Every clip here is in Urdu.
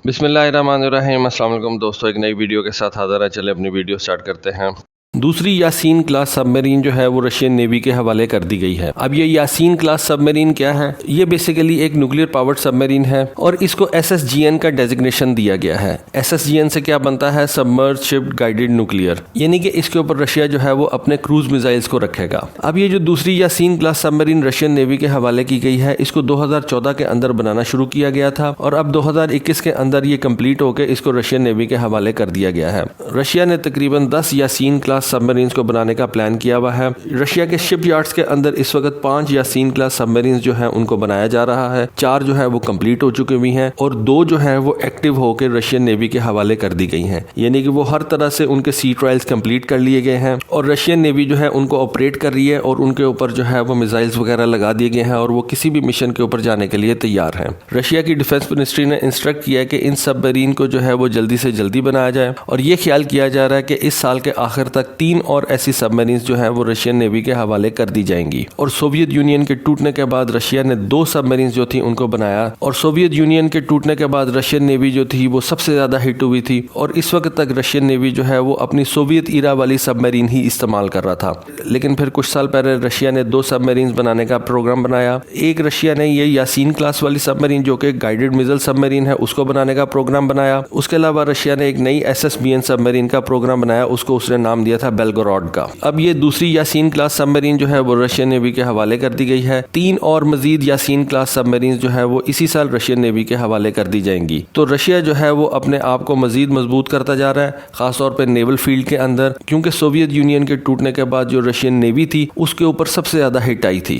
بسم اللہ الرحمن الرحیم۔ السلام علیکم دوستو، ایک نئی ویڈیو کے ساتھ حاضر ہیں۔ چلے اپنی ویڈیو سٹارٹ کرتے ہیں۔ دوسری یاسین کلاس سب میرین جو ہے وہ رشین نیوی کے حوالے کر دی گئی ہے۔ اب یہ یاسین کلاس سب میرین کیا ہے؟ یہ بیسیکلی ایک نیوکلیر پاورڈ سب میرین ہے اور اس کو SSGN کا ڈیزگنیشن دیا گیا ہے۔ SSGN سے کیا بنتا ہے؟ سبمرجڈ گائیڈڈ نیوکلیر، یعنی کہ اس کے اوپر رشیا جو ہے وہ اپنے کروز میزائلز کو رکھے گا۔ اب یہ جو دوسری یاسین کلاس سب میرین رشین نیوی کے حوالے کی گئی ہے، اس کو 2014 کے اندر بنانا شروع کیا گیا تھا اور اب 2021 کے اندر یہ کمپلیٹ ہو کے اس کو رشین نیوی کے حوالے کر دیا گیا ہے۔ رشیا نے تقریباً 10 یاسین کلاس سب میرینز کو بنانے کا پلان کیا ہوا ہے۔ رشیا کے شپ یارڈز کے اندر اس وقت 5 یاسین کلاس سب میرینز جو ہیں ان کو بنایا جا رہا ہے۔ 4 جو ہے وہ کمپلیٹ ہو چکے ہوئی ہیں اور 2 جو ہے وہ ایکٹیو ہو کے رشین نیوی کے حوالے کر دی گئی ہیں، یعنی کہ وہ ہر طرح سے ان کے سی ٹرائلز کمپلیٹ کر لیے گئے ہیں اور رشین نیوی جو ہے ان کو آپریٹ کر رہی ہے اور ان کے اوپر جو ہے وہ میزائلز وغیرہ لگا دیے گئے ہیں اور وہ کسی بھی مشن کے اوپر جانے کے لیے تیار ہیں۔ رشیا کی ڈیفنس منسٹری نے انسٹرکٹ کیا ہے کہ ان سب میرین کو جو ہے وہ جلدی سے جلدی بنایا جائے اور یہ خیال کیا جا رہا ہے کہ اس سال کے آخر تک 3 اور ایسی سب میرینز جو ہیں وہ رشین نیوی کے حوالے کر دی جائیں گی۔ اور سوویت یونین کے ٹوٹنے کے بعد رشیا نے 2 سب میرینز جو تھی ان کو بنایا اور سوویت یونین کے ٹوٹنے کے بعد رشین نیوی جو تھی وہ سب سے زیادہ ہٹ ہوئی تھی اور اس وقت تک رشین نیوی جو ہے وہ اپنی سوویت ایرا والی سب میرین ہی استعمال کر رہا تھا۔ لیکن پھر کچھ سال پہلے رشیا نے 2 سب میرینز بنانے کا پروگرام بنایا۔ ایک رشیا نے یہ یاسین کلاس والی سب میرین جو کہ گائیڈڈ میزائل سب میرین ہے اس کو بنانے کا پروگرام بنایا۔ اس کے علاوہ رشیا نے ایک نئی SSBN سب میرین کا پروگرام بنایا، اس کو اس نے نام دیا تھا بیلگوراڈ کا۔ اب یہ دوسری یاسین کلاس سب میرین جو ہے وہ رشین نیوی کے حوالے کر دی گئی ہے۔ 3 اور مزید یاسین کلاس سب میرینز جو ہے وہ اسی سال رشین نیوی کے حوالے کر دی جائیں گی۔ تو رشیا جو ہے وہ اپنے آپ کو مزید مضبوط کرتا جا رہا ہے، خاص طور پہ نیول فیلڈ کے اندر، کیونکہ سوویت یونین کے ٹوٹنے کے بعد جو رشین نیوی تھی اس کے اوپر سب سے زیادہ ہٹ آئی تھی۔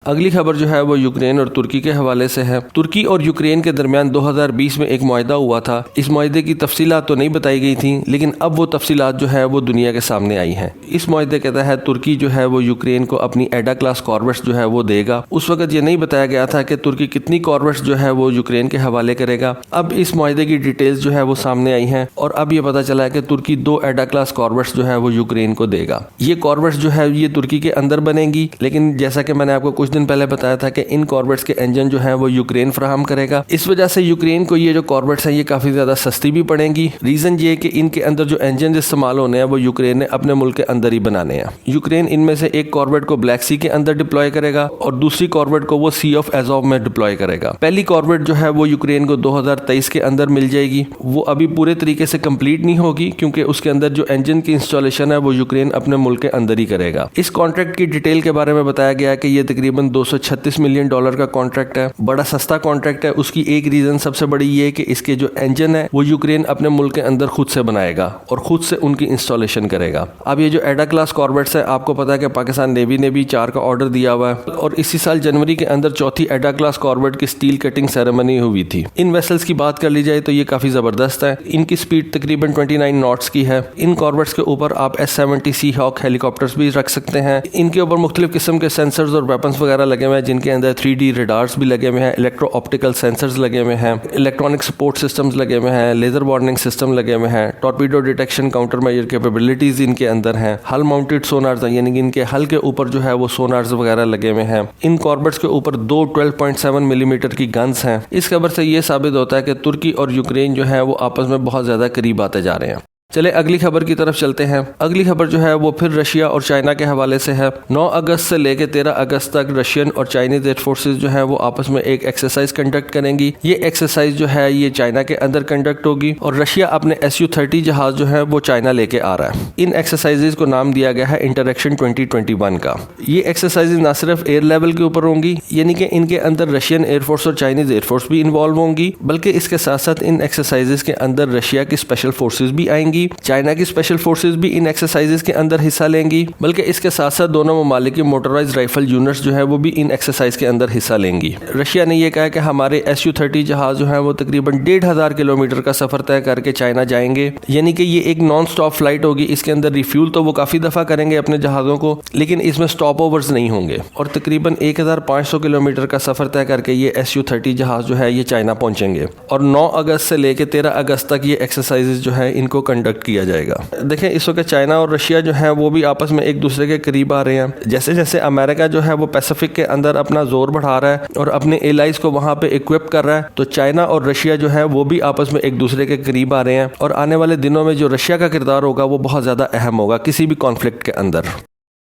اگلی خبر جو ہے وہ یوکرین اور ترکی کے حوالے سے ہے۔ ترکی اور یوکرین کے درمیان 2020 میں ایک معاہدہ ہوا تھا۔ اس معاہدے کی تفصیلات تو نہیں بتائی گئی تھیں، لیکن اب وہ تفصیلات جو ہے وہ دنیا کے سامنے آئی ہیں۔ اس معاہدے کے تحت ترکی جو ہے وہ یوکرین کو اپنی ایڈا کلاس کارویٹس جو ہے وہ دے گا۔ اس وقت یہ نہیں بتایا گیا تھا کہ ترکی کتنی کارویٹس جو ہے وہ یوکرین کے حوالے کرے گا۔ اب اس معاہدے کی ڈیٹیلز جو ہے وہ سامنے آئی ہیں اور اب یہ پتہ چلا ہے کہ ترکی 2 ایڈا کلاس کارویٹس جو ہے وہ یوکرین کو دے گا۔ یہ کارویٹس جو ہے یہ ترکی کے اندر بنے گی، لیکن جیسا کہ میں نے آپ کو کچھ دن پہلے بتایا تھا کہ ان کارویٹس کے انجن جو ہیں وہ یوکرین فراہم کرے گا۔ اس وجہ سے یوکرین کو یہ جو کارویٹس ہیں یہ کافی زیادہ سستی بھی پڑیں گی۔ ریزن یہ ہے کہ ان کے اندر جو انجن استعمال ہونے ہیں وہ یوکرین نے اپنے ملک کے اندر ہی بنانے ہیں۔ یوکرین ان میں سے ایک کارویٹ کو بلیک سی کے اندر ڈپلوائے کرے گا اور دوسری کارویٹ کو وہ سی آف ایزوو میں ڈپلوائے کرے گا۔ پہلی کارویٹ جو ہے وہ یوکرین کو 2023 کے اندر مل جائے گی۔ وہ ابھی پورے طریقے سے کمپلیٹ نہیں ہوگی کیونکہ اس کے اندر جو انجن کی انسٹالیشن ہے وہ یوکرین اپنے ملک کے اندر ہی کرے گا۔ اس کانٹریکٹ کی ڈیٹیل کے بارے میں بتایا گیا ہے کہ یہ تقریباً $236 ملین کا کانٹریکٹ ہے، بڑا سستا کانٹریکٹ ہے۔ اس کی ایک ریزن سب سے بڑی یہ ہے کہ اس کے جو انجن ہے وہ یوکرین اپنے ملک کے اندر خود سے بنائے گا اور خود سے ان کی انسٹالیشن کرے گا۔ اب یہ جو ایڈا کلاس کارویٹس ہے، آپ کو پتا ہے کہ پاکستان نیوی نے بھی 4 کا آرڈر دیا ہوا ہے اور اسی سال جنوری کے اندر 4تھی ایڈا کلاس کارویٹ کی سٹیل کٹنگ سیریمنی ہوئی تھی۔ ان ویسلز کی بات کر لی جائے تو یہ کافی زبردست ہے۔ ان کی سپیڈ تقریباً 29 ناٹس کی ہے۔ ان کارویٹس کے اوپر آپ S-70 سی ہاک ہیلی کاپٹرز بھی رکھ سکتے ہیں۔ ان کے اوپر مختلف قسم کے سینسرز اور ویپنز وغیرہ لگے ہوئے ہیں جن کے اندر 3D ریڈارز بھی لگے ہوئے ہیں، الیکٹرو آپٹیکل سینسرز لگے ہوئے ہیں، الیکٹرانک سپورٹ سسٹمز لگے ہوئے ہیں، لیزر وارننگ سسٹم لگے ہوئے ہیں، torpedo detection counter major capabilities ان کے اندر ہیں، ہل ماؤنٹڈ سونارز ہیں، یعنی کہ ان کے ہل کے اوپر جو ہے وہ سونارز وغیرہ لگے ہوئے ہیں۔ ان کاربٹس کے اوپر 2 12.7 ملی میٹر کی گنز ہیں۔ اس خبر سے یہ ثابت ہوتا ہے کہ ترکی اور یوکرین جو ہے وہ آپس میں بہت زیادہ قریب آتے جا رہے ہیں۔ چلے اگلی خبر کی طرف چلتے ہیں۔ اگلی خبر جو ہے وہ پھر رشیا اور چائنا کے حوالے سے ہے۔ 9 اگست سے لے کے 13 اگست تک رشین اور چائنیز ایئر فورسز جو ہیں وہ آپس میں ایک ایکسرسائز کنڈکٹ کریں گی۔ یہ ایکسرسائز جو ہے یہ چائنا کے اندر کنڈکٹ ہوگی اور رشیا اپنے Su-30 جہاز جو ہے وہ چائنا لے کے آ رہا ہے۔ ان ایکسرسائزز کو نام دیا گیا ہے انٹریکشن 2021 کا۔ یہ ایکسرسائزز نہ صرف ایئر لیول کے اوپر ہوں گی، یعنی کہ ان کے اندر رشین ایئر فورس اور چائنیز ایئر فورس بھی انوالو ہوں گی، بلکہ اس کے ساتھ ساتھ ان ایکسرسائزز کے اندر رشیا کی اسپیشل فورسز بھی آئیں گی، چائنا کی اسپیشل فورسز بھی ان ایکسرسائزز کے اندر حصہ لیں گی، بلکہ اس کے ساتھ ساتھ دونوں ممالک کی موٹرائز رائفل یونٹس جو ہے وہ بھی ان ایکسرسائز کے اندر حصہ لیں گی۔ رشیا نے یہ کہا کہ ہمارے Su-30 جہاز جو ہیں وہ تقریباً 1500 کلومیٹر کا سفر طے کر کے چائنا جائیں گے، یعنی کہ یہ ایک نان سٹاپ فلائٹ ہوگی۔ اس کے اندر ریفیول تو وہ کافی دفعہ کریں گے اپنے جہازوں کو، لیکن اس میں سٹاپ اوورز نہیں ہوں گے اور تقریباً 1500 کلومیٹر کا سفر طے کر کے یہ Su-30 جہاز جو ہے یہ چائنا پہنچیں گے اور 9 اگست سے لے کے 13 اگست تک یہ ایکسرسائزز جو ہے ان کو کنڈکٹ کنڈکٹ کیا جائے گا۔ دیکھیں اس وقت چائنا اور رشیا جو ہے وہ بھی آپس میں ایک دوسرے کے قریب آ رہے ہیں۔ جیسے جیسے امریکہ جو ہے وہ پیسیفک کے اندر اپنا زور بڑھا رہا ہے اور اپنے ایلائز کو وہاں پہ اکوپ کر رہا ہے، تو چائنا اور رشیا جو ہے وہ بھی آپس میں ایک دوسرے کے قریب آ رہے ہیں، اور آنے والے دنوں میں جو رشیا کا کردار ہوگا وہ بہت زیادہ اہم ہوگا کسی بھی کانفلکٹ کے اندر۔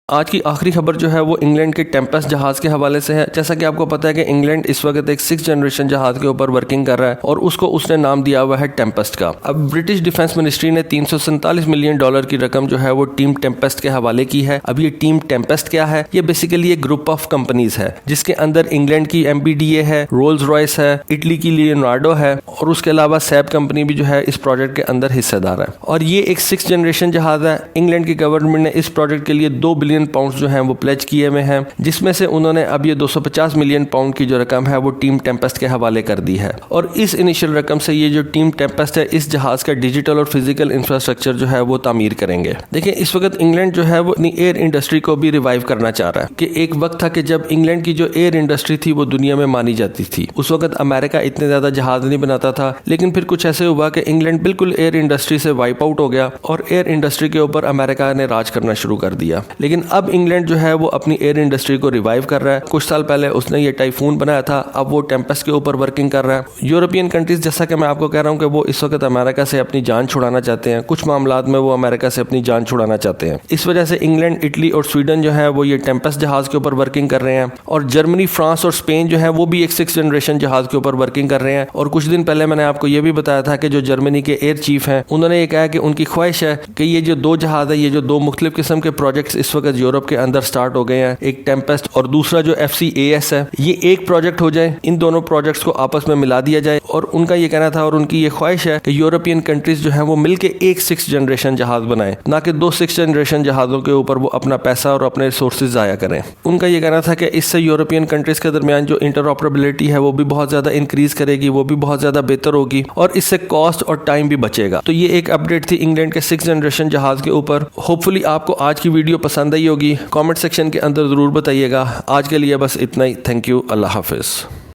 آج کی آخری خبر جو ہے وہ انگلینڈ کے ٹیمپسٹ جہاز کے حوالے سے ہے۔ جیسا کہ آپ کو پتا ہے کہ انگلینڈ اس وقت ایک 6 جنریشن جہاز کے اوپر ورکنگ کر رہا ہے اور اس کو اس نے نام دیا ہوا ہے ٹیمپسٹ کا۔ اب برٹش ڈیفنس منسٹری نے $347 ملین کی رقم جو ہے وہ ٹیم ٹیمپسٹ کے حوالے کی ہے۔ اب یہ ٹیم ٹیمپسٹ کیا ہے؟ یہ بیسیکلی ایک گروپ آف کمپنیز ہے جس کے اندر انگلینڈ کی MBDA ہے، رولز رائس ہے، اٹلی کی لیونارڈو ہے، اور اس کے علاوہ سیب کمپنی بھی جو ہے اس پروجیکٹ کے اندر حصہ دار ہے۔ اور یہ ایک 6 جنریشن جہاز ہے۔ انگلینڈ کی گورنمنٹ نے اس پروجیکٹ کے لیے $2 بلین جو ہیں وہ پلیج کیے ہوئے ہیں، جس میں سے انہوں نے اب یہ $250 ملین کی جو رقم ہے وہ ٹیم ٹیمپسٹ کے حوالے کر دی ہے، اور اس انیشل رقم سے یہ جو ٹیم ٹیمپسٹ ہے اس جہاز کا ڈیجیٹل اور فزیکل انفراسٹرکچر جو ہے وہ تعمیر کریں گے۔ دیکھیں اس وقت انگلینڈ جو ہے وہ اپنی ایئر انڈسٹری کو بھی ریوائیو کرنا چاہ رہا ہے، کہ ایک وقت تھا کہ جب انگلینڈ کی جو ایئر انڈسٹری تھی وہ دنیا میں مانی جاتی تھی۔ اس وقت امریکہ اتنے زیادہ جہاز نہیں بناتا تھا، لیکن پھر کچھ ایسے ہوا کہ انگلینڈ بالکل ایئر انڈسٹری سے وائپ آؤٹ ہو گیا اور ایئر انڈسٹری کے اوپر امریکہ نے راج کرنا شروع کر دیا۔ لیکن اب انگلینڈ جو ہے وہ اپنی ایئر انڈسٹری کو ریوائیو کر رہا ہے۔ کچھ سال پہلے اس نے یہ ٹائفون بنایا تھا، اب وہ ٹیمپسٹ کے اوپر ورکنگ کر رہا ہے۔ یورپین کنٹریز جیسا کہ میں آپ کو کہہ رہا ہوں کہ وہ اس وقت امریکہ سے اپنی جان چھڑانا چاہتے ہیں، کچھ معاملات میں وہ امریکہ سے اپنی جان چھڑانا چاہتے ہیں۔ اس وجہ سے انگلینڈ، اٹلی اور سویڈن جو ہے وہ یہ ٹیمپسٹ جہاز کے اوپر ورکنگ کر رہے ہیں، اور جرمنی، فرانس اور اسپین جو ہے وہ بھی ایک 6 جنریشن جہاز کے اوپر ورکنگ کر رہے ہیں۔ اور کچھ دن پہلے میں نے آپ کو یہ بھی بتایا تھا کہ جو جرمنی کے ایئر چیف ہیں انہوں نے یہ کہا کہ ان کی خواہش ہے کہ یہ جو 2 جہاز ہے، یہ جو 2 مختلف قسم کے پروجیکٹس اس وقت یورپ کے اندر سٹارٹ ہو گئے ہیں، ایک ٹیمپسٹ اور دوسرا جو FCAS ہے، یہ ایک پروجیکٹ ہو جائے، ان دونوں پروجیکٹس کو آپس میں ملا دیا جائے۔ اور ان کا یہ کہنا تھا اور ان کی یہ خواہش ہے کہ یورپین کنٹریز جو ہیں وہ مل کے ایک 6 جنریشن جہاز بنائیں، نہ کہ 2 6 جنریشن جہازوں کے اوپر وہ اپنا پیسہ اور اپنے ریسورسز ضائع کریں۔ ان کا یہ کہنا تھا کہ اس سے یورپین کنٹریز کے درمیان جو انٹرآپریبلٹی ہے وہ بھی بہت زیادہ انکریز کرے گی، وہ بھی بہت زیادہ بہتر ہوگی، اور اس سے کاسٹ اور ٹائم بھی بچے گا۔ تو یہ ایک اپڈیٹ تھی انگلینڈ کے 6 جنریشن جہاز کے اوپر۔ ہوپ فلی آپ کو آج کی ویڈیو پسند آئی ہوگی، کامنٹ سیکشن کے اندر ضرور بتائیے گا۔ آج کے لیے بس اتنا ہی، تھینک یو، اللہ حافظ۔